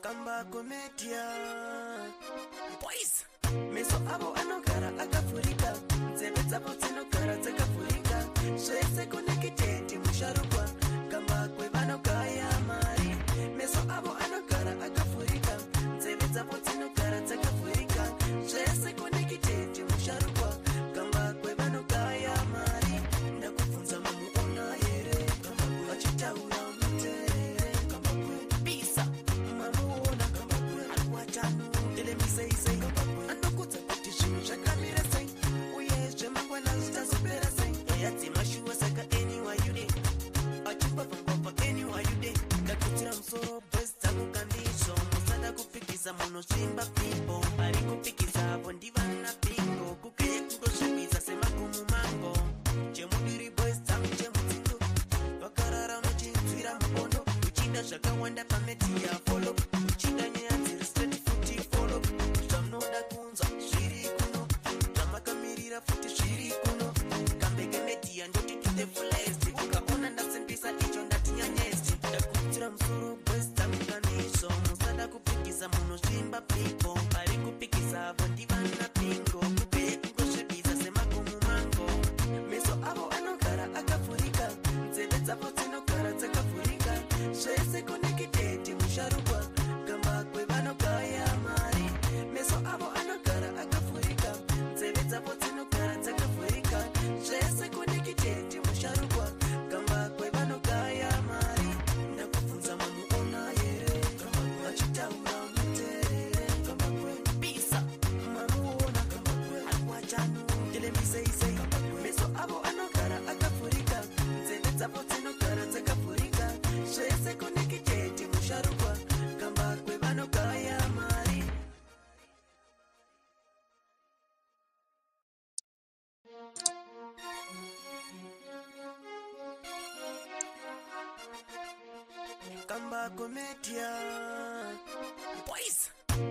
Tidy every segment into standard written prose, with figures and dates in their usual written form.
Kamba komedia boys meso abo anogara akafurika nzeve dzavo dzinogara dzakafurika zvese connected musharukwa kamba kwevanogaya mari meso abo anogara akafurika nzeve dzavo dzinogara dzakafurika zvese connected musharukwa kamba kwevanogaya mari ndakubvunza mamuona here kamba kuvachitaura mutere kamba kwepisa mamuona kamba kwearwatano telemisei anokudza kuti zvinhu zvakamira sei uye zvemangwana zvichazopera sei eyadzimashuwa saka anyway you dey achipapapapa anyway you dey ndakutsira musoro boys dzangu kandizvo musada kupikisa munosvimba pipo ari kupikisa apo ndivana pingo kukeye kundosvibisa semagumu mango chemudiri boys dzangu chemutsingo vakarara unochinzwira mubondo uchida zvakawanda pamedia folo uchida nyaya dziri straight futi folo zvamunoda kunzwa zviri kuno zvamakamirira futi zviri kuno kambeke media ndoti to the fullest ukaona ndasimbisa icho ndatinyanyesi ndakuitira musoro boys dzangu kandizvo musada kupikisa munosvimba pipo ari kupikisa apo ndivana pingo kukeye kungosvibisa semagumu mango meso avo anogara akafurika nzeve dzavo dzinogara dzakafurika zvese connected musharukwa kamba kwevanogaya mari meso avo anogara akafurika nzeve dzavo dzinogara dzakafurika zvese connected musharukwa kamba kwevanogaya mari ndakubvunza mamuona here kamba kuvachitaura mutere kamba kwepisa mamuona kamba kwearwachano telemisei meso avo anogara akafurika nzeve dzavo dzinogara dzakafurika zvese connected musharukwa kamba kwevanogaya mari. Kamba komedia boys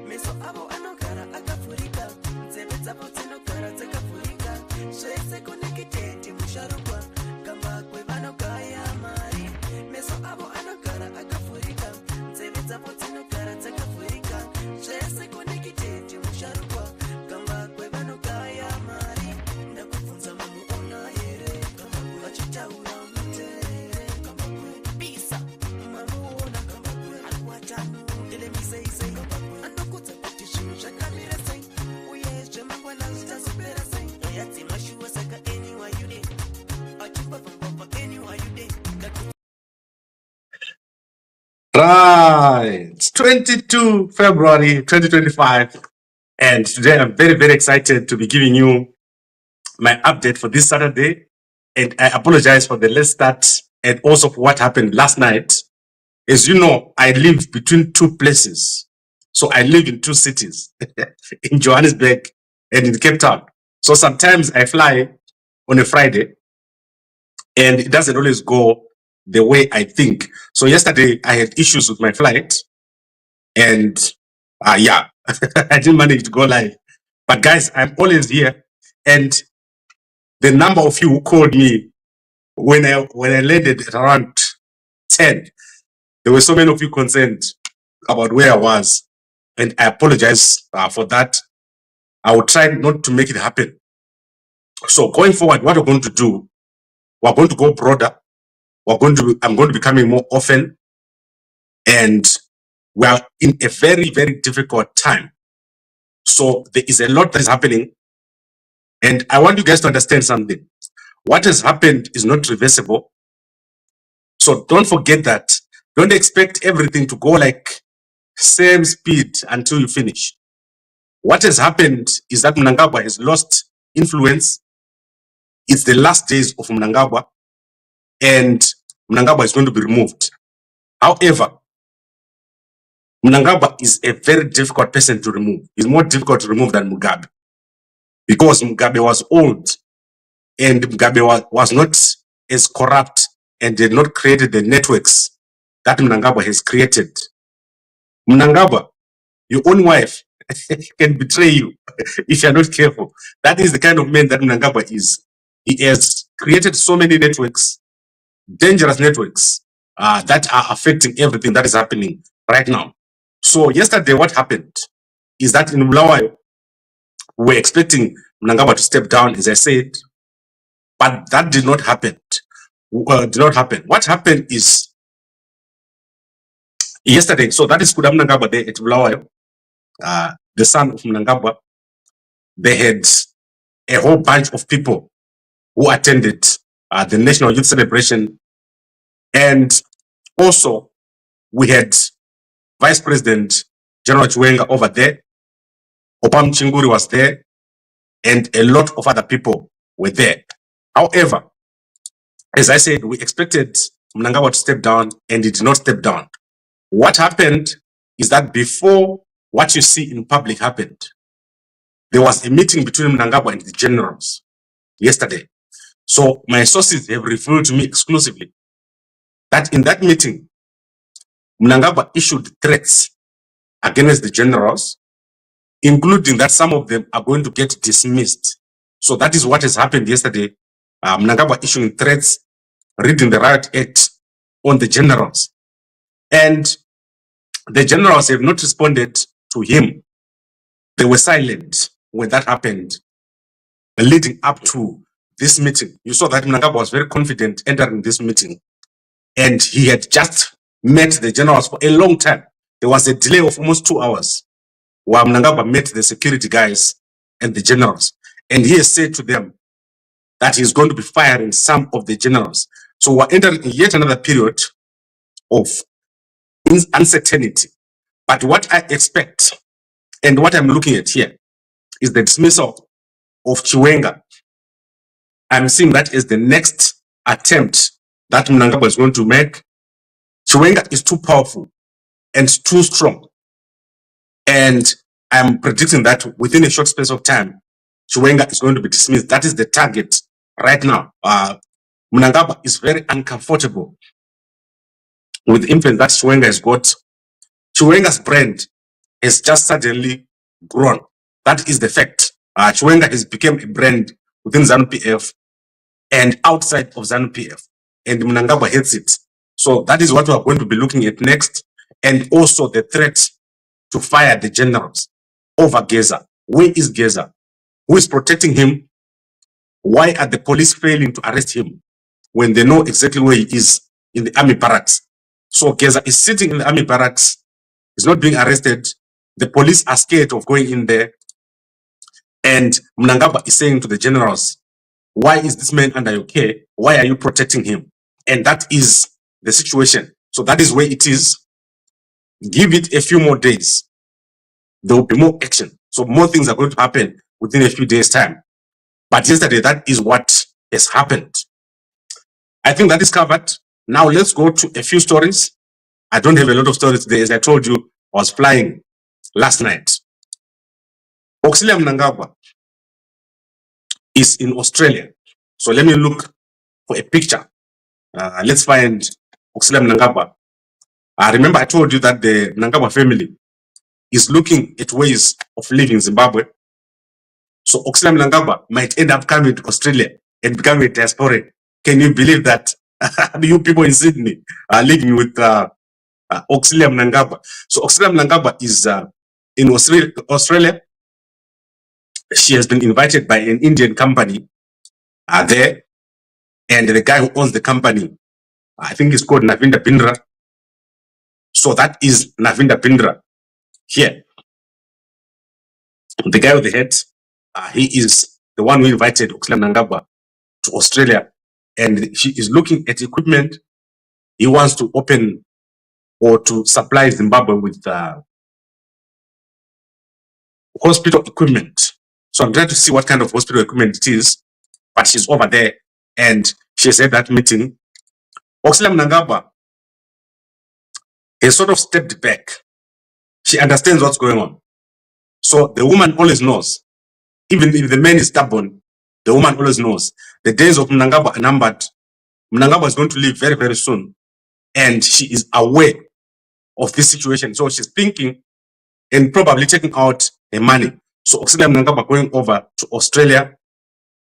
meso avo anogara akafurika nzeve dzavo dzinogara dzakafurika zvese connected musharukwa kamba kwevanogaya mari meso avo anogara akafurika nzeve dzavo dzinogara dzakafurika zvese connected musharukwa kamba kwevanogaya mari ndakubvunza mamuona here kamba kuvachitaura mutere kamba kwepisa mamuona kamba kwearwatano telemisei anokudza kuti zvinhu zvakamira sei uye zvemangwana zvichazopera sei eyadzimashuwa saka anyway you dey achipapapapa anyway you dey. Right, it's 22 February 2025, and today I'm very, very excited to be giving you my update for this Saturday. And I apologize for the late start and also for what happened last night. As you know, I live between two places. So I live in two cities, in Johannesburg and in Cape Town. So sometimes I fly on a Friday and it doesn't always go the way I think. So yesterday I had issues with my flight and yeah, I didn't manage to go live. But guys, I'm always here. And the number of you who called me when I landed at around 10, there were so many of you concerned about where I was. And I apologize for that. I will try not to make it happen. So going forward, what we're going to do, we're going to go broader. I'm going to be coming more often. And we are in a very, very difficult time. So there is a lot that is happening. And I want you guys to understand something. What has happened is not reversible. So don't forget that. Don't expect everything to go like same speed until you finish. What has happened is that Mnangagwa has lost influence. It's the last days of Mnangagwa, and Mnangagwa is going to be removed. However, Mnangagwa is a very difficult person to remove. It's more difficult to remove than Mugabe, because Mugabe was old and Mugabe was not as corrupt and did not created the networks that Mnangagwa has created. Mnangagwa, your own wife can betray you if you're not careful. That is the kind of man that Mnangagwa is. He has created so many networks, dangerous networks, that are affecting everything that is happening right now. So yesterday, what happened is that in Bulawayo, we were expecting Mnangagwa to step down, as I said, but that did not happen. What happened is yesterday, so that is Kuda Mnangagwa there at Bulawayo, the son of Mnangagwa. They had a whole bunch of people who attended the National Youth Celebration. And also, we had Vice President General Chiwenga over there. Opam Chinguri was there. And a lot of other people were there. However, as I said, we expected Mnangagwa to step down, and he did not step down. What happened is that before what you see in public happened, there was a meeting between Mnangagwa and the generals yesterday. So my sources have revealed to me exclusively that in that meeting, Mnangagwa issued threats against the generals, including that some of them are going to get dismissed. So that is what has happened yesterday. Mnangagwa issuing threats, reading the Riot Act on the generals. And the generals have not responded to him. They were silent when that happened, leading up to this meeting. You saw that Mnangagwa was very confident entering this meeting, and he had just met the generals for a long time. There was a delay of almost 2 hours while Mnangagwa met the security guys and the generals. And he has said to them that he's going to be firing some of the generals. So we're entering yet another period of uncertainty. But what I expect and what I'm looking at here is the dismissal of Chiwenga. I'm seeing that as the next attempt that Mnangagwa is going to make. Chiwenga is too powerful and too strong. And I'm predicting that within a short space of time, Chiwenga is going to be dismissed. That is the target right now. Mnangagwa is very uncomfortable with the influence that Chiwenga has got. Chiwenga's brand has just suddenly grown. That is the fact. Chiwenga has become a brand within ZANU PF and outside of ZANU PF. And Mnangagwa hates it. So that is what we are going to be looking at next. And also the threat to fire the generals over Geza. Where is Geza? Who is protecting him? Why are the police failing to arrest him when they know exactly where he is in the army barracks? So Geza is sitting in the army barracks. He's not being arrested. The police are scared of going in there. And Mnangagwa is saying to the generals, why is this man under your care? Why are you protecting him? And that is the situation. So that is where it is. Give it a few more days. There will be more action. So more things are going to happen within a few days' time. But yesterday, that is what has happened. I think that is covered. Now let's go to a few stories. I don't have a lot of stories today. As I told you, I was flying last night. Auxillia Mnangagwa is in Australia. So let me look for a picture. Let's find Auxillia Mnangagwa. Remember I told you that the Mnangagwa family is looking at ways of leaving Zimbabwe. So Auxillia Mnangagwa might end up coming to Australia and becoming a diaspora. Can you believe that? You people in Sydney are living with Auxillia Mnangagwa. So Auxillia Mnangagwa is in Australia. She has been invited by an Indian company there. And the guy who owns the company, I think it's called Navinda Bindra. So that is Navinda Bindra here. The guy with the head, he is the one who invited Auxillia Mnangagwa to Australia. And she is looking at equipment. He wants to open or to supply Zimbabwe with hospital equipment. So I'm trying to see what kind of hospital equipment it is. But she's over there and she said that meeting. Auxillia Mnangagwa has sort of stepped back. She understands what's going on. So the woman always knows. Even if the man is stubborn, the woman always knows The days of Mnangagwa are numbered. Mnangagwa is going to leave very, very soon. And she is aware of this situation. So she's thinking and probably taking out the money. So Auxillia Mnangagwa going over to Australia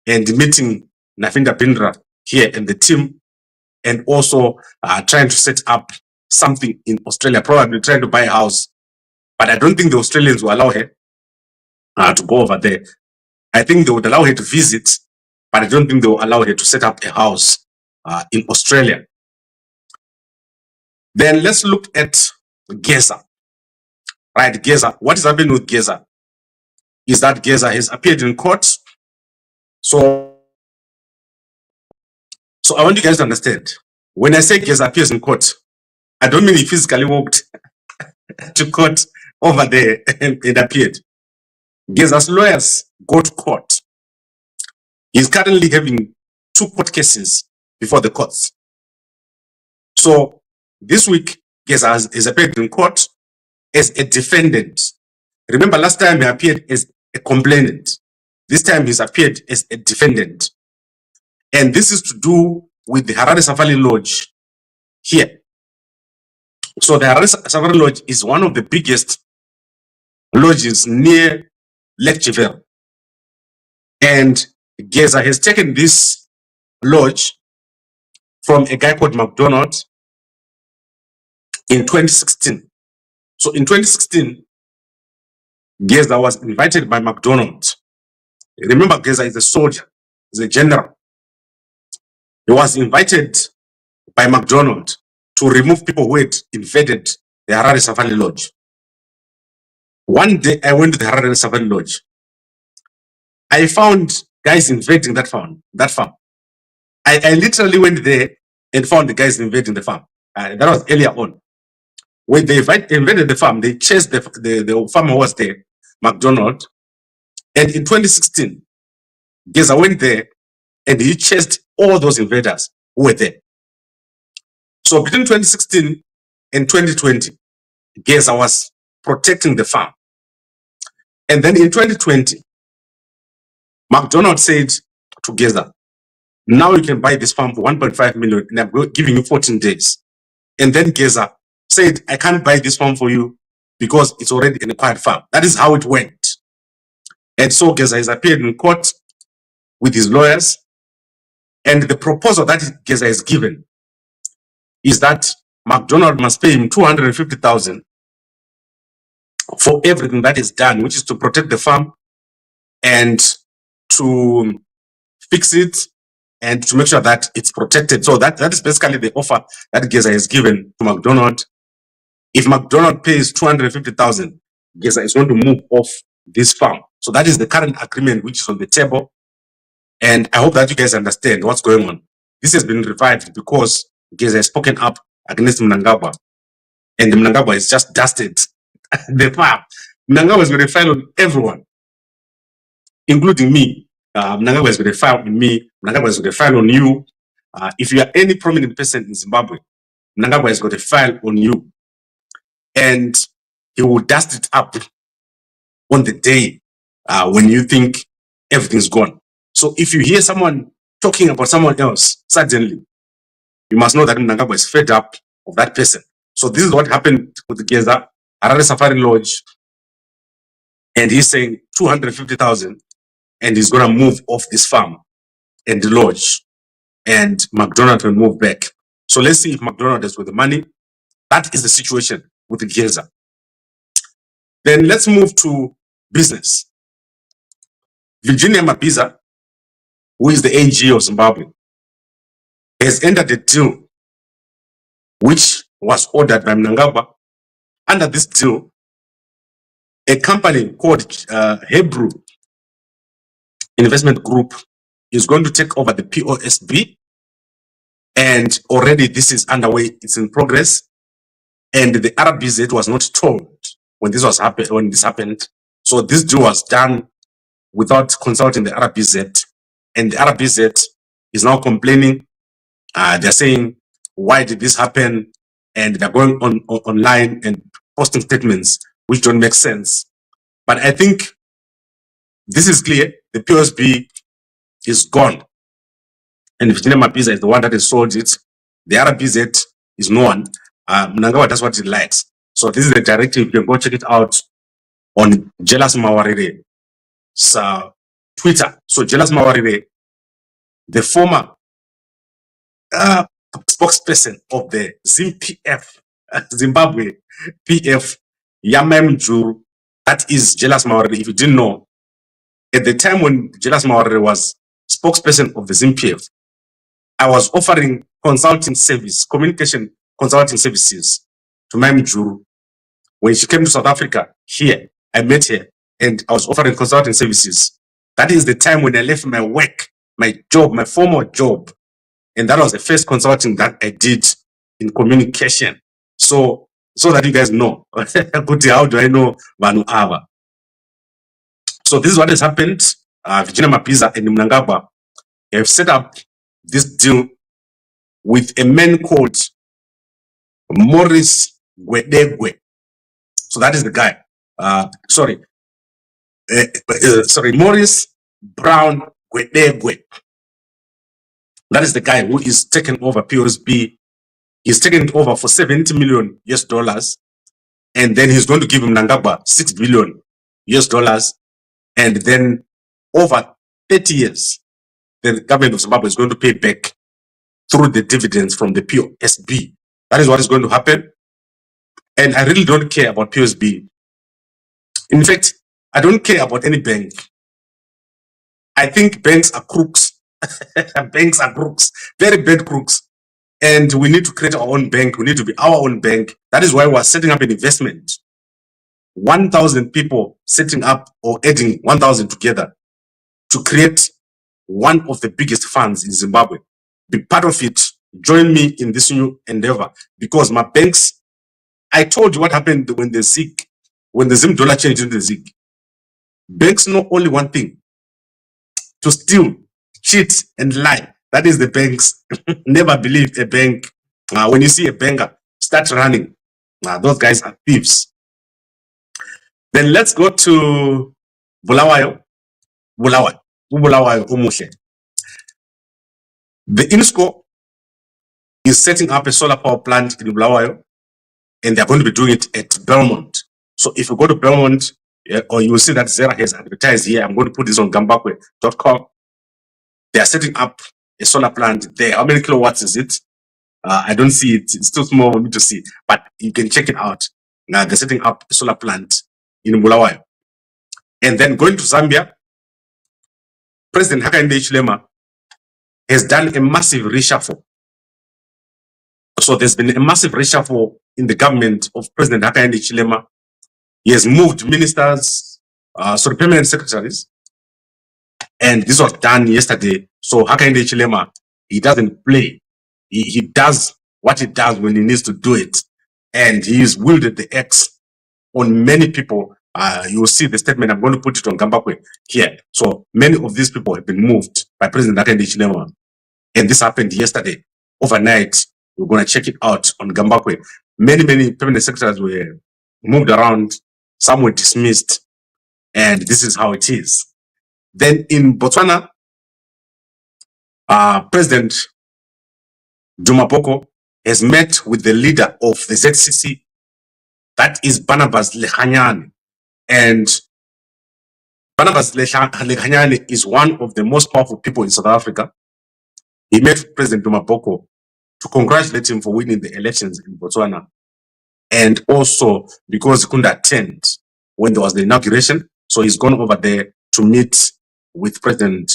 and meeting Nafinda Bindra here and the team, and also trying to set up something in Australia, probably trying to buy a house. But I don't think the Australians will allow her to go over there. I think they would allow her to visit, but I don't think they will allow her to set up a house in Australia. Then let's look at Geza. Right, Geza. What is happening with Geza is that Geza has appeared in court. So I want you guys to understand. When I say Geza appears in court, I don't mean he physically walked to court over there and appeared. Geza's lawyers go to court. He's currently having 2 court cases before the courts. So this week, Geza has appeared in court as a defendant. Remember, last time he appeared as a complainant. This time he's appeared as a defendant. And this is to do with the Harare Safari Lodge here. So the Harare Safari Lodge is one of the biggest lodges near Lake Chivel. And Geza has taken this lodge from a guy called McDonald in 2016. So in 2016, Geza was invited by McDonald. Remember, Geza is a soldier, he's a general. He was invited by McDonald to remove people who had invaded the Harare Safari Lodge. One day I went to the Harare Safari Lodge. I found guys invading that farm. I literally went there and found the guys invading the farm. That was earlier on. When they invaded the farm, they chased the farmer who was there, McDonald. And in 2016, Geza went there and he chased all those invaders who were there. So between 2016 and 2020, Geza was protecting the farm. And then in 2020, McDonald said to Geza, now you can buy this farm for 1.5 million and I'm giving you 14 days. And then Geza said, I can't buy this farm for you because it's already an acquired farm. That is how it went. And so Geza has appeared in court with his lawyers. And the proposal that Geza has given is that McDonald must pay him 250,000 for everything that is done, which is to protect the farm and to fix it and to make sure that it's protected. So that is basically the offer that Geza has given to McDonald. If McDonald pays 250,000, Geza is going to move off this farm. So that is the current agreement which is on the table. And I hope that you guys understand what's going on. This has been revived because Geza has spoken up against Mnangagwa. And Mnangagwa has just dusted the farm. Mnangagwa is going to file on everyone, including me. Mnangagwa is going to file on me. Mnangagwa is going to file on you. If you are any prominent person in Zimbabwe, Mnangagwa is going to file on you. And he will dust it up on the day when you think everything's gone. So if you hear someone talking about someone else, suddenly, you must know that Mnangagwa is fed up of that person. So this is what happened with Geza, Harare Safari Lodge, and he's saying 250,000, and he's going to move off this farm and the lodge, and McDonald will move back. So let's see if McDonald has got the money. That is the situation with Geza. Then let's move to business. Virginia Mabiza, who is the AG of Zimbabwe, has entered a deal which was ordered by Mnangagwa. Under this deal, a company called Hebrew Investment Group is going to take over the POSB, and already this is underway, it's in progress. And the RBZ was not told when this happened. So this deal was done without consulting the RBZ, and the RBZ is now complaining. They're saying, why did this happen? And they're going online and posting statements which don't make sense. But I think this is clear. The POSB is gone. and Virginia Mapiza is the one that has sold it. The other BZ is no one. Mnangagwa does what he likes. So this is the directive. You can go check it out on Jealous Mawarire's Twitter. So Jealous Mawarire, the former spokesperson of the Zimbabwe PF Yamamjuru, that is Jealous Mawarire. If you didn't know, at the time when Jealous Mawarire was spokesperson of the ZimPF, I was offering consulting service, communication consulting services to Mamjuru. When she came to South Africa, here, I met her and I was offering consulting services. That is the time when I left my work, my job, my former job. And that was the first consulting that I did in communication. So that you guys know, how do I know Vanu Ava? So this is what has happened. Virginia Mapiza and Mnangagwa have set up this deal with a man called Morris Gwedegwe. So that is the guy. Morris Brown Gwedegwe. That is the guy who is taking over POSB. He's taking it over for $70 million, and then he's going to give him Mnangagwa $6 billion, and then over 30 years, the government of Zimbabwe is going to pay back through the dividends from the POSB. That is what is going to happen. And I really don't care about POSB. In fact, I don't care about any bank. I think banks are crooks. Banks are crooks, very bad crooks. And we need to create our own bank. We need to be our own bank. That is why we're setting up an investment. 1,000 people setting up or adding 1,000 together to create one of the biggest funds in Zimbabwe. Be part of it. Join me in this new endeavor, because my banks, I told you what happened when the Zim dollar changed into the Zig. Banks know only one thing: to steal, cheat, and lie. That is the banks. Never believe a bank. When you see a banker, start running. Those guys are thieves. Then let's go to Bulawayo. Bulawayo. The Innscor is setting up a solar power plant in Bulawayo, and they're going to be doing it at Belmont. So if you go to Belmont, or you will see that Zera has advertised here. I'm going to put this on gambakwe.com. They are setting up a solar plant there. How many kilowatts is it? I don't see it. It's too small for me to see, but you can check it out. Now they're setting up a solar plant in Bulawayo. And then going to Zambia, President Hakainde Hichilema has done a massive reshuffle. So there's been a massive reshuffle in the government of President Hakainde Hichilema. He has moved ministers, permanent secretaries, and this was done yesterday. So Hakainde Hichilema, he doesn't play. He does what he does when he needs to do it, and he is wielded the axe on many people. You will see the statement. I'm going to put it on Gambakwe here. So many of these people have been moved by President Hakainde Hichilema, and this happened yesterday overnight. We're going to check it out on Gambakwe. Many permanent secretaries were moved around. Some were dismissed, and this is how it is. Then in Botswana, President Duma Boko has met with the leader of the ZCC, that is Barnabas Lekganyane. And Barnabas Lekganyane is one of the most powerful people in South Africa. He met with President Duma Boko to congratulate him for winning the elections in Botswana, and also because he couldn't attend when there was the inauguration, so he's gone over there to meet with President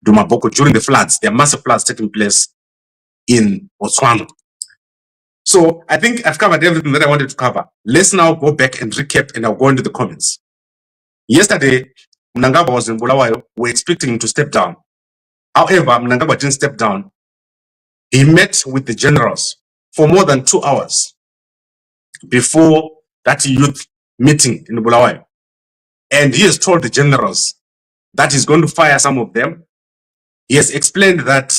Duma Boko during the floods. There are massive floods taking place in Botswana. So I think I've covered everything that I wanted to cover. Let's now go back and recap, and I'll go into the comments. Yesterday, Mnangagwa was in Bulawayo. We're expecting him to step down. However, Mnangagwa didn't step down. He met with the generals for more than 2 hours before that youth meeting in Bulawayo. And he has told the generals that he's going to fire some of them. He has explained that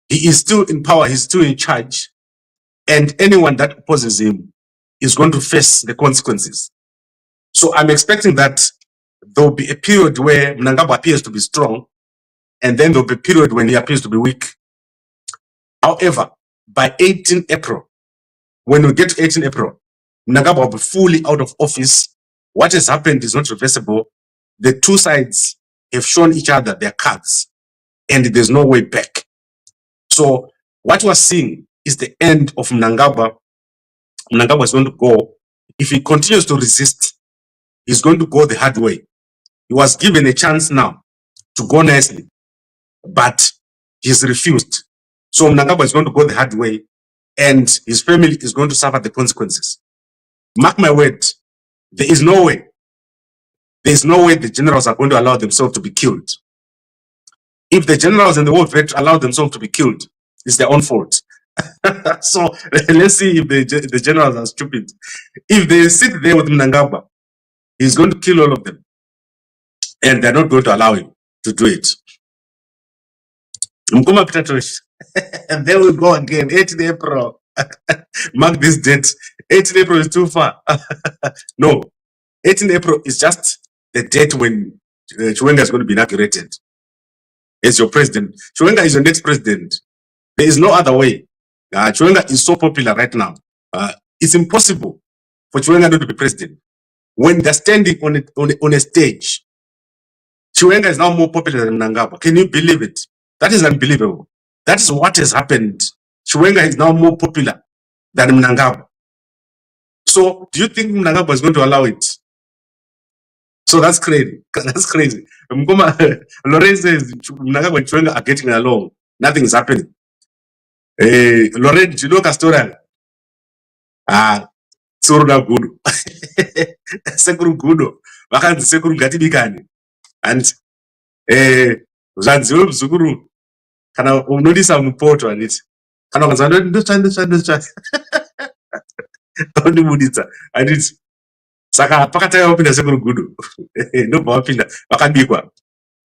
he is still in power, he's still in charge, and anyone that opposes him is going to face the consequences. So I'm expecting that there will be a period where Mnangagwa appears to be strong, and then there'll be a period when he appears to be weak. However, by 18 April, when we get to 18 April, Mnangagwa will be fully out of office. What has happened is not reversible. The two sides have shown each other their cards, and there's no way back. So what we're seeing is the end of Mnangagwa. Mnangagwa is going to go. If he continues to resist, he's going to go the hard way. He was given a chance now to go nicely, but he's refused. So Mnangagwa is going to go the hard way, and his family is going to suffer the consequences. Mark my word, there is no way the generals are going to allow themselves to be killed. If the generals and the world vet allow themselves to be killed, it's their own fault. So let's see if the generals are stupid. If they sit there with Mnangagwa, he's going to kill all of them, and they're not going to allow him to do it. Mkuma Pitatosh. And there we go again, 18 April. Mark this date. 18 April is too far. No, 18 April is just the date when Chiwenga is going to be inaugurated as your president. Chiwenga is your next president. There is no other way. Chiwenga is so popular right now. It's impossible for Chiwenga not to be president. When they're standing on a stage, Chiwenga is now more popular than Mnangagwa. Can you believe it? That is unbelievable. That is what has happened. Chiwenga is now more popular than Mnangagwa. So, do you think Mnangagwa is going to allow it? So that's crazy. That's crazy. Lorenz says Mnangagwa and Chiwenga are getting along. Nothing is happening. Lorenz, you know Castoral? Tsuruga Gudu. Sekuru Gudu. Vakanzi Sekuru Gatibikani. And Zanziwe Mzukuru. Kana unodisa mupoto aniti. Kana ukazana ndocha. Ndimuditsa. Aniti. Saka pakataya wapinda Sekuru Gudu. Ndobva wapinda. Vakabikwa.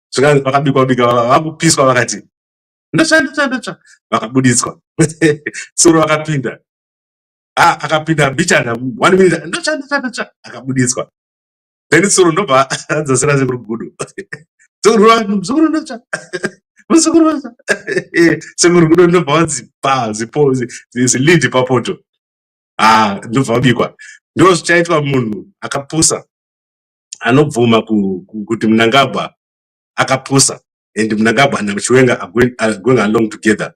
Saka vakabikwa vakupiswa vakati. Ndocha. Vakabuditswa. Suru vakapinda. Akapinda bichana 1 minute. Ndocha. Akabuditswa. Then Suru ndobva adzasira Sekuru Gudu. Suru ndocha. Sekuru Gudu ndobva wadzipa zilindi papoto. Ndobva wabikwa. Ndo zvichaitwa munhu akapusa anobvuma kuti Mnangagwa akapusa, and Mnangagwa naChiwenga are going along together.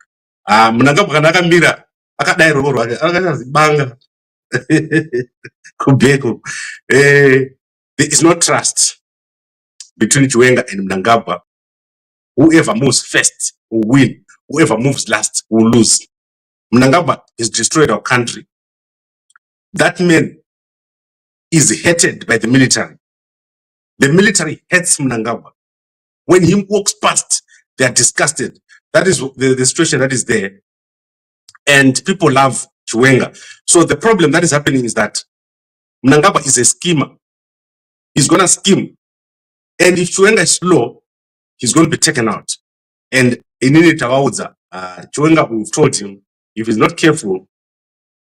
Mnangagwa kana akamira akadai ruoko rwake akachazibanga kubheko. There is no trust between Chiwenga and Mnangagwa. Whoever moves first will win. Whoever moves last will lose. Mnangagwa has destroyed our country. That man is hated by the military. The military hates Mnangagwa. When he walks past, they are disgusted. That is the situation that is there. And people love Chiwenga. So the problem that is happening is that Mnangagwa is a schemer. He's going to scheme. And if Chiwenga is slow, he's going to be taken out. And in Chiwenga, we've told him, if he's not careful,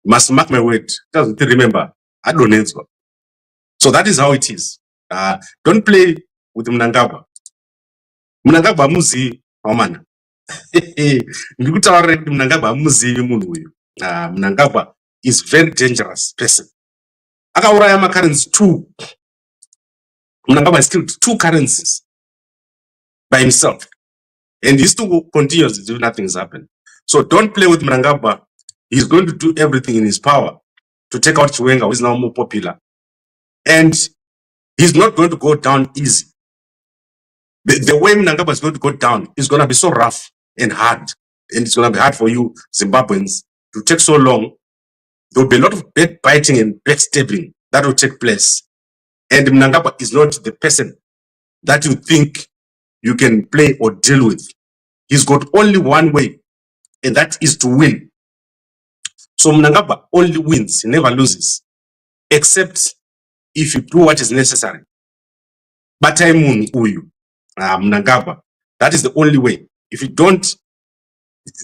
must mark my word. Doesn't remember, I don't answer. So that is how it is. Don't play with Mnangagwa. Mnangagwa muzi wamana. Ndikutaura kuti Mnangagwa muzi munhu uyu. Mnangagwa is very dangerous person. Akauraya currencies 2. Mnangagwa has killed 2 currencies by himself. And he still continues as if nothing has happened. So don't play with Mnangagwa. He's going to do everything in his power to take out Chiwenga, who is now more popular. And he's not going to go down easy. The way Mnangagwa is going to go down is going to be so rough and hard. And it's going to be hard for you Zimbabweans to take so long. There will be a lot of backbiting and backstabbing that will take place. And Mnangagwa is not the person that you think you can play or deal with. He's got only one way, and that is to win. So Mnangagwa only wins, he never loses, except if you do what is necessary. But Mnangagwa, that is the only way. If you don't,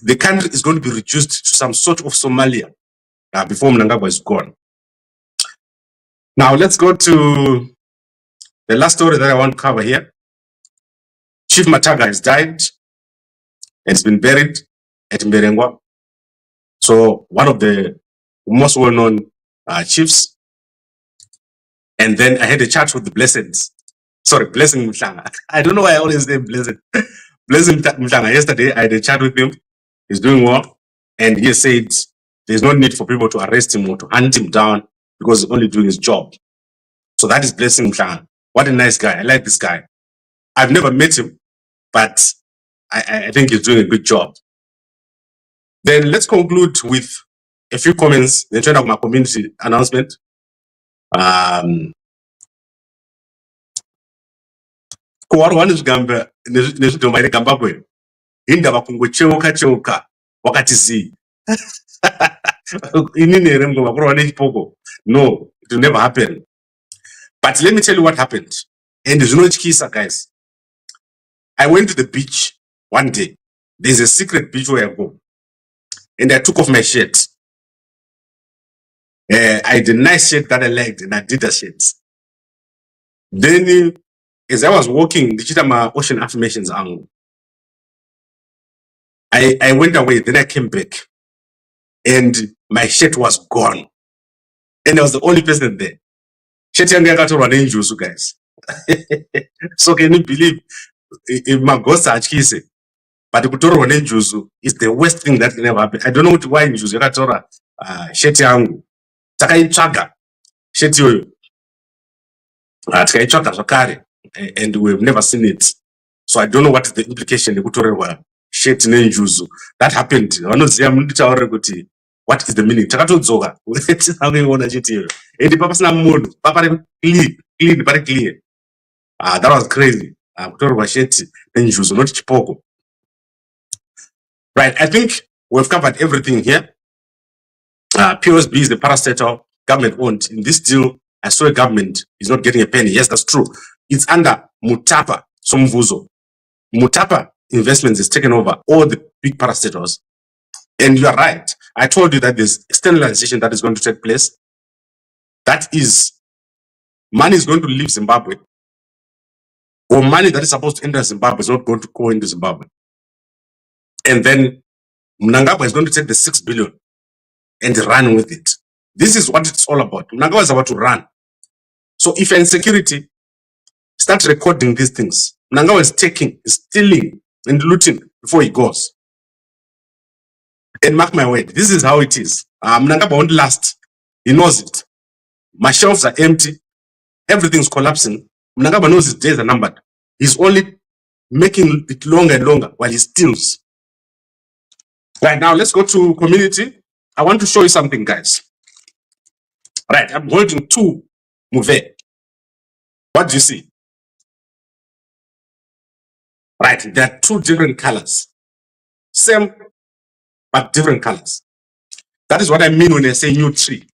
the country is going to be reduced to some sort of Somalia before Mnangagwa is gone. Now let's go to the last story that I want to cover here. Chief Mataga has died. It's been buried at Mberengwa. So one of the most well-known chiefs. And then I had a chat with the Blessings. Sorry, Blessing Mhlanga. I don't know why I always say Blessing. Blessing Mhlanga. Yesterday, I had a chat with him. He's doing well. And he said there's no need for people to arrest him or to hunt him down because he's only doing his job. So that is Blessing Mhlanga. What a nice guy. I like this guy. I've never met him, but I think he's doing a good job. Then let's conclude with a few comments in terms of my community announcement. Kuwarwani zvigamba nezvidhoma ine Zimbabwe indava kungocheuka wakati zii inini here mngoma kurwa nechipoko. No, it will never happen. But let me tell you what happened. And zvinotyisa, guys. I went to the beach one day. There's a secret beach where I go. And I took off my shirt. I had a nice shirt that I liked, and I did the shirts. Then, as I was walking, the ocean affirmations angle. I went away, then I came back. And my shirt was gone. And I was the only person there. Shirt yangu yakatorwa nenjuzu, guys. So can you believe if my ghost achise? But kutorwa nenjuzu is the worst thing that can ever happen. I don't know why njuzu yakatora shirt yangu. Takaitsvaga shirt yoyo. Takaitsvaga zvakare. And we've never seen it. So I don't know what is the implication yekutorerwa shirt nenjuzu. That happened. Vanoziva munitaure kuti what is the meaning? Takatodzoka. Tinoona shirt yoyo. And papasina munhu, papari clean, pari clear. That was crazy. Kutorerwa shirt nenjuzu, not chipoko. Right, I think we've covered everything here. POSB is the parastatal, government owned. In this deal, I saw a government is not getting a penny. Yes, that's true. It's under Mutapa Somvuzo. Mutapa Investments is taken over all the big parastatals. And you are right. I told you that there's externalization that is going to take place. That is, money is going to leave Zimbabwe. Or money that is supposed to enter Zimbabwe is not going to go into Zimbabwe. And then Mnangagwa is going to take the 6 billion and run with it. This is what it's all about. Mnangagwa is about to run. So if you're in security, start recording these things. Mnangagwa is taking, stealing, and looting before he goes. And mark my word, this is how it is. Mnangagwa won't last. He knows it. My shelves are empty. Everything's collapsing. Mnangagwa knows his days are numbered. He's only making it longer and longer while he steals. Right, now let's go to community. I want to show you something, guys. Right, I'm holding two Mouvet. What do you see? Right, there are two different colors. Same, but different colors. That is what I mean when I say new tree.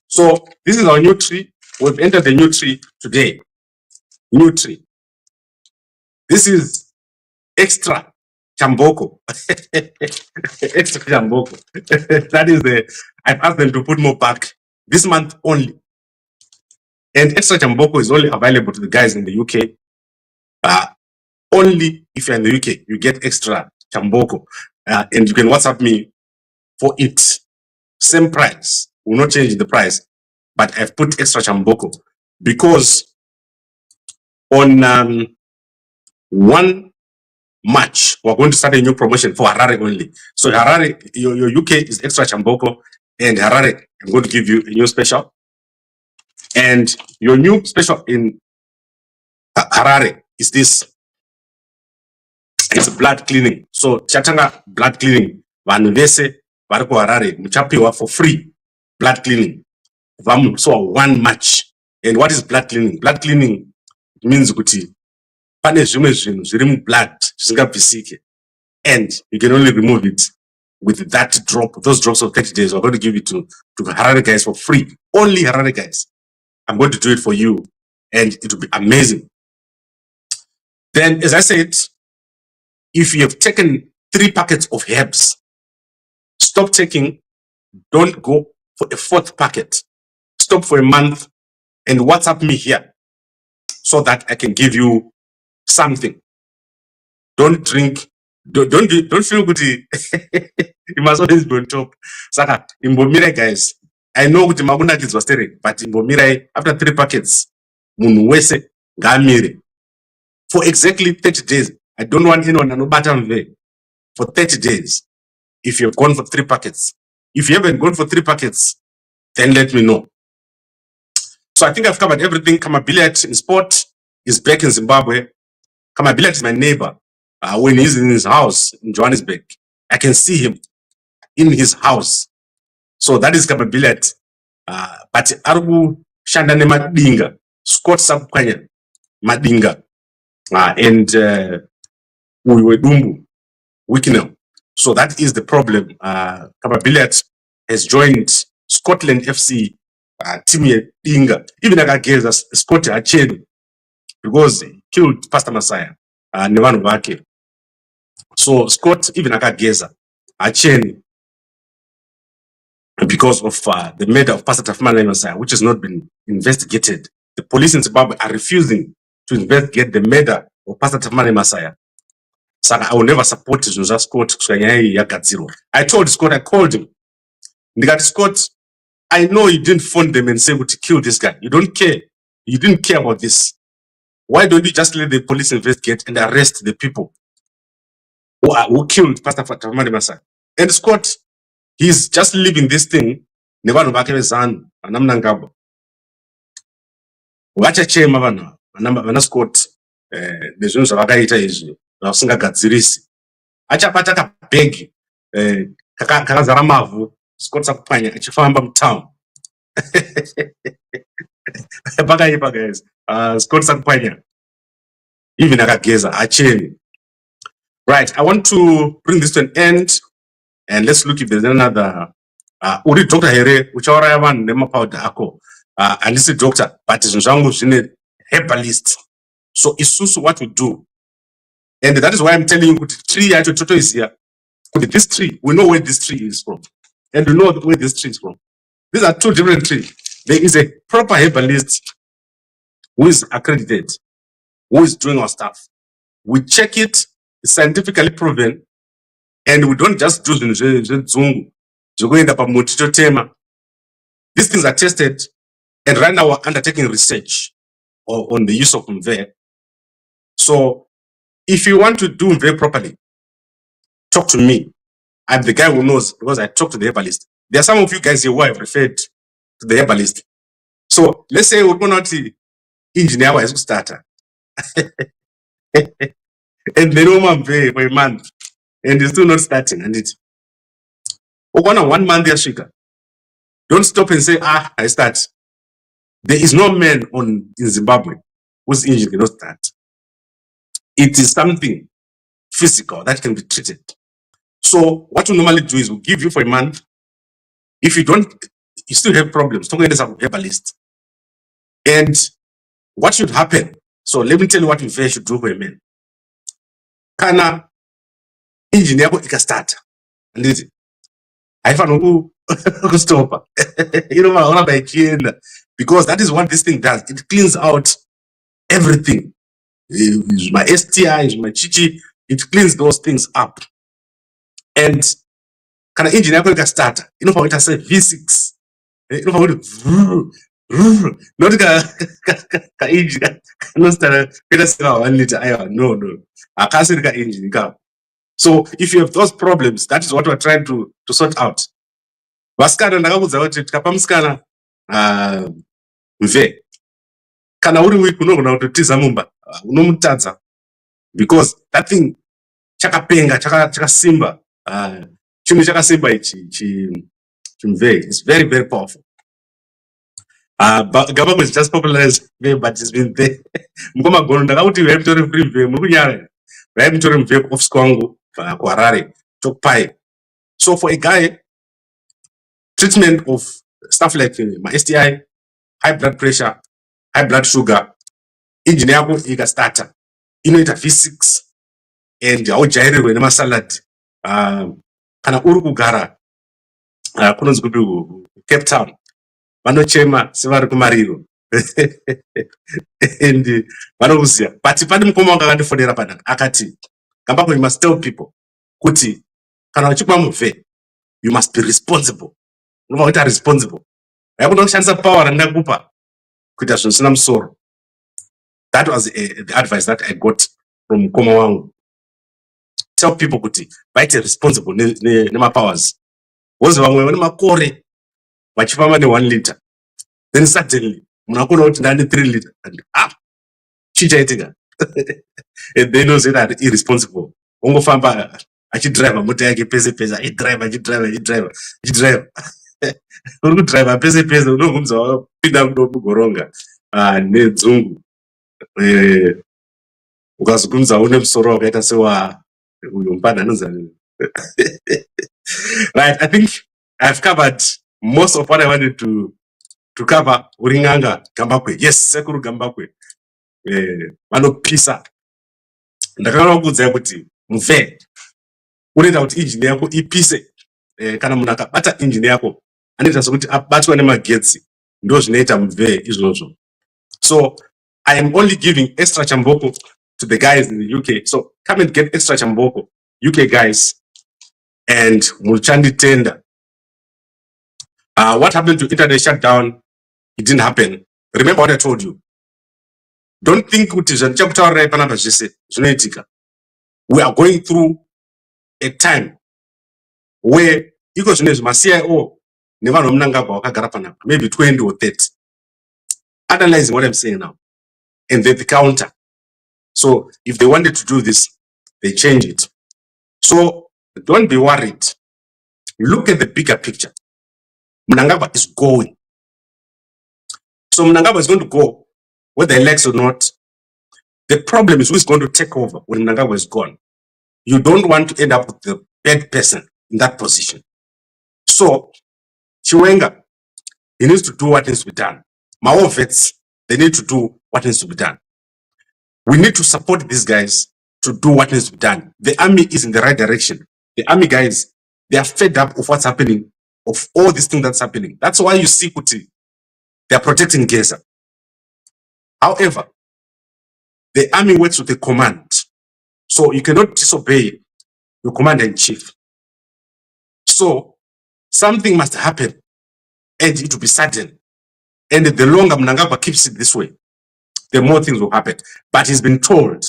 So this is our new tree. We've entered the new tree today. New tree. This is extra Chamboko. Extra Chamboko. That is the, I've asked them to put more back this month only. And extra Chamboko is only available to the guys in the UK. Only if you're in the UK, you get extra Chamboko. And you can WhatsApp me for it. Same price. Will not change the price. But I've put extra Chamboko because on 1 March, we're going to start a new promotion for Harare only. So Harare, your UK is extra Chamboko, and Harare, I'm going to give you a new special. And your new special in Harare is this. It's blood cleaning. So Chatanga blood cleaning. Vanvese, Variko Harare, Muchapiwa for free. Blood cleaning. So 1 March. And what is blood cleaning? Blood cleaning means kuti pane zvimwe zvinhu zviri mublood zvisingabvisike, and you can only remove it with that drop. Those drops of 30 days, we're going to give it to Harare guys for free. Only Harare guys. I'm going to do it for you, and it will be amazing. Then, as I said, if you have taken 3 packets of herbs, stop taking. Don't go for a 4th packet. Stop for a month and WhatsApp me here so that I can give you something. Don't drink Don't feel good. You must always be on top. Saka, imbomira guys. I know kuti makuna kids was staring, but imbomira after 3 packets, munhu wese ngamire for exactly 30 days. I don't want anyone to bottom there for 30 days. If you've gone for 3 packets, if you haven't gone for 3 packets, then let me know. So I think I've covered everything. Kamabiliat in sport is back in Zimbabwe. Kamabiliat is my neighbor. When he's in his house in Johannesburg, I can see him in his house. So that is Kamabiliat. But Arubu Shandane Madinga, Scott Sampanya Madinga, and we were Dumbu Wikinel. So that is the problem. Kamabiliat has joined Scotland FC team Dinga. Even Agageza Geza Scott Achen because he killed Pastor Messiah. Nevanu Vake. So Scott, even Geza Achen because of the murder of Pastor Tafumana Messiah, which has not been investigated. The police in Zimbabwe are refusing to investigate the murder of Pastor Tafumana Messiah. So I will never support Scott. I told Scott, I called him. Scott, I know you didn't phone them and say to kill this guy. You don't care. You didn't care about this. Why don't you just let the police investigate and arrest the people who killed Pastor Tafumana Messiah? And Scott, he's just leaving this thing. Vetaran and Mnangagwa. Wacha chema vana Scott nezvinhu zvavakaita izvi vasingagadzirisi. Achapata kabhegi kakazara mavhu Scott sakupanya achifamba mutown. Pakaipa guys. Scott sakupanya even akageza acheni. Right, I want to bring this to an end and let's look if there's another uri Dr. Here uchauraya vanhu nemapowder ako. And this is doctor, but zvangu zvine herbalist. So isusu what we do, and that is why I'm telling you tree yacho toto is here. This tree, we know where this tree is from, and we know where this tree is from. These are 2 different trees. There is a proper herbalist who is accredited, who is doing our stuff. We check it, it's scientifically proven, and we don't just do zungu. These things are tested, and right now we're undertaking research on the use of mve. So if you want to do mve properly, talk to me. I'm the guy who knows because I talk to the herbalist. There are some of you guys here who have referred to the herbalist. So let's say we're going to engineer as a starter. And they don't want mve for a month. And it's still not starting. And it's 1 month there, don't stop and say, I start. There is no man in Zimbabwe whose engine cannot start. It is something physical that can be treated. So what we normally do is we give you for a month. If you don't, you still have problems. Don't get a herbalist. And what should happen? So let me tell you what we should do for a man. Kana engineer can start. And I found stop. You know, because that is what this thing does. It cleans out everything. It's my STI, it's my chichi. It cleans those things up. And can engineer can start? You know how it has a V6. You know how it not engineer. No start. No. I can't say engineer. So if you have those problems, that is what we're trying to sort out. Vaskana ndakabudza kuti tikapamusikana mve kana uri weak unogona kutotiza mumba unomutadza because that thing chakapenga chakasimba chinhu chakasimba ichi chimve is very very powerful. Government is just popularized mve, but it's been there. Mkomagono ndakakuti vaimutori free mve muri kunyara vaimutori mve kuofisi kwangu kuharare tokupai. So for a guy, treatment of stuff like my STI, high blood pressure, high blood sugar, engineer yako starter, inoita V6 and aujairiwe nema salad. Kana uri kugara kunonzi kuti Cape Town vanochema sevari kumariro and vanokuziya, but pane mukoma wanga akandifonera panapa akati Gambakwe, you must tell people kuti kana uchikwa mubve, you must be responsible. Unoita responsible. Yakuda kushandisa power randakupa kuita zvinhu zvisina musoro. That was the advice that I got from mukoma wangu. Tell people kuti vaite responsible nema powers. Wozi vamwe vane makore vachifamba ne1 liter. Then suddenly munakona kuti ndane 3 liter. And chichaitika. And they know that irresponsible. Ongofamba achidrive mota yake pese pese, achidrive. Uri kudrive pese pese unogumza wapinda kugoronga nedzungu. Ukazogumza une musoro wakaita sewa uyo mupana anozani. Right, I think I've covered most of what I wanted to cover. Uringanga Gambakwe. Yes, Sekuru Gambakwe. Vanopisa. Ndakana kudza kuti mve unoita kuti engine yako ipise kana munhu akabata engine yako anoita sokuti abatwa nemagetsi ndo zvinoita mve izvozvo. So I am only giving extra chamboko to the guys in the UK. So come and get extra chamboko, UK guys, and muchandi tender. What happened to internet shutdown? It didn't happen. Remember what I told you. Don't think kuti zvandichakutaurirai panapa zvese zvinoitika. We are going through a time where iko zvinezvi ma-CIO nevanhu Mnangagwa vakagara panapa, maybe 20 or 30. Analyzing what I'm saying now. And then the counter. So if they wanted to do this, they change it. So don't be worried. Look at the bigger picture. Mnangagwa is going. So Mnangagwa is going to go, whether he likes or not. The problem is who is going to take over when Mnangagwa is gone. You don't want to end up with the bad person in that position. So, Chiwenga, he needs to do what needs to be done. Mao vets, they need to do what needs to be done. We need to support these guys to do what needs to be done. The army is in the right direction. The army guys, they are fed up of what's happening, of all these things that's happening. That's why you see Kuti, they are protecting Geza. However, the army works with the command. So you cannot disobey your commander-in-chief. So something must happen, and it will be sudden. And the longer Mnangagwa keeps it this way, the more things will happen. But he's been told,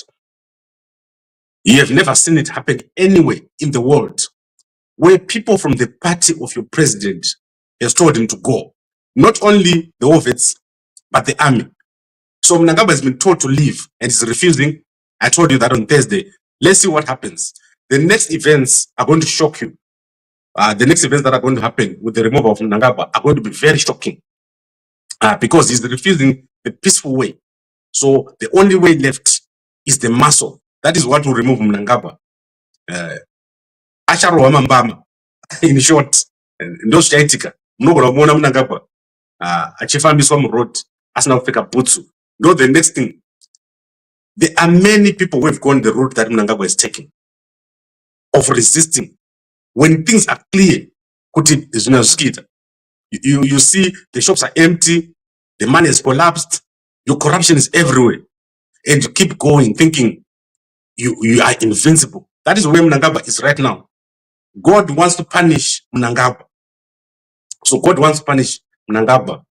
you have never seen it happen anywhere in the world, where people from the party of your president has told him to go. Not only the Ovets, but the army. So Mnangagwa has been told to leave, and he's refusing. I told you that on Thursday. Let's see what happens. The next events are going to shock you. The next events that are going to happen with the removal of Mnangagwa are going to be very shocking. Because he's refusing the peaceful way. So the only way left is the muscle. That is what will remove Mnangagwa. Asharo Wamambama. In short, those Chaitika, Mnogora Mona Mnangagwa, Achifambiswam Road, Asna Feka Butsu. No, the next thing. There are many people who have gone the route that Mnangagwa is taking of resisting. When things are clear, you see the shops are empty, the money has collapsed, your corruption is everywhere, and you keep going thinking you are invincible. That is where Mnangagwa is right now. God wants to punish Mnangagwa. So God wants to punish Mnangagwa,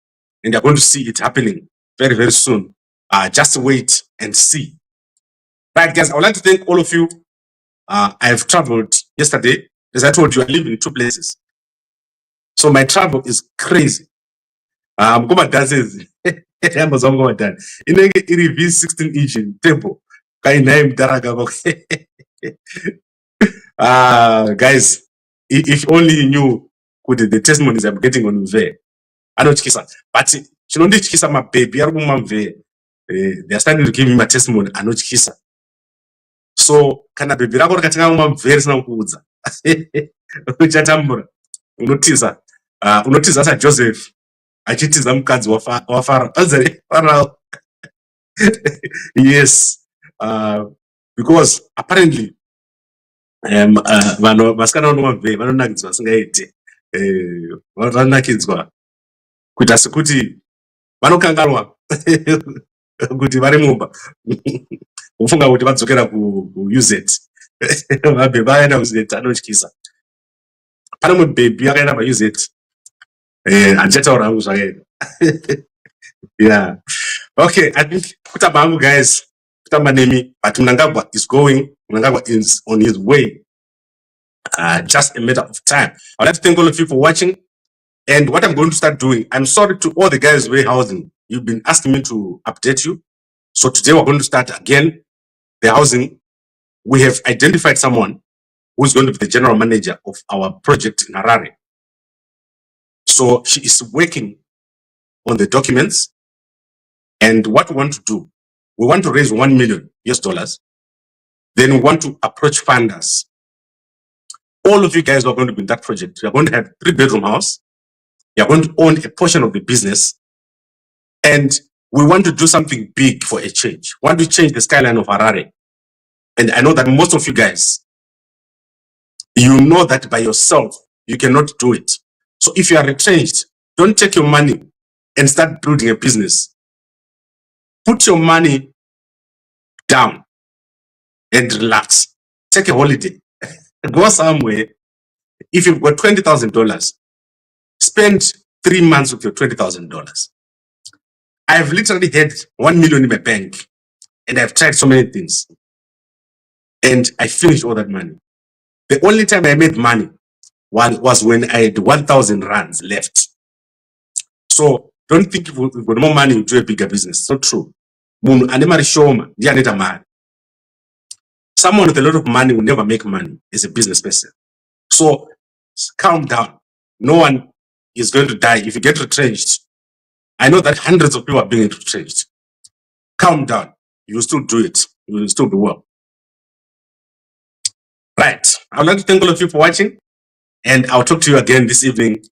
and you're going to see it happening very, very soon. Just wait and see. Right, guys, I would like to thank all of you. I have traveled yesterday. As I told you, I live in 2 places. So my travel is crazy. I'm going to dance. I'm going to dance. In a V16 engine, tempo. Guys, if only you knew the testimonies I'm getting on there. I don't kisa. But she don't kisa my baby. They are starting to give me my testimony. I don't kisa. So, kana baby rako rakatenga mumamvere sina kuudza. Uchatambura. Unotiza sa Joseph. Achitiza mukadzi wa Farao. Yes. Because apparently vanhu vasikana vanomamvere vanonakidzwa singaite. Vanonakidzwa kuita sekuti vanokanganwa kuti vari mumba. Ufunga kuti vadzokera ku use it. Mabhebha akaenda kuzeta anotyisa. Pane mubhebhi akaenda pauzet. Handichataura hangu zvakaenda. Yeah. Okay, I think kutamba hangu guys. Kutamba nemi. But Mnangagwa is going. Mnangagwa is on his way. Just a matter of time. I'd like to thank all of you for watching. And what I'm going to start doing, I'm sorry to all the guys warehousing. You've been asking me to update you. So today we're going to start again the housing. We have identified someone who's going to be the general manager of our project in Harare. So she is working on the documents. And what we want to do, we want to raise $1 million. Then we want to approach funders. All of you guys who are going to be in that project, you're going to have 3-bedroom house. You're going to own a portion of the business. And we want to do something big for a change. We want to change the skyline of Harare. And I know that most of you guys, you know that by yourself, you cannot do it. So if you are retrenched, don't take your money and start building a business. Put your money down and relax. Take a holiday. Go somewhere. If you've got $20,000, spend 3 months with your $20,000. I've literally had 1 million in my bank and I've tried so many things. And I finished all that money. The only time I made money was when I had 1,000 rands left. So don't think if you've got more money, you do a bigger business. It's not true. Someone with a lot of money will never make money as a business person. So calm down. No one is going to die if you get retrenched. I know that hundreds of people are being retrenched. Calm down. You will still do it. You will still do well. Right. I would like to thank all of you for watching. And I'll talk to you again this evening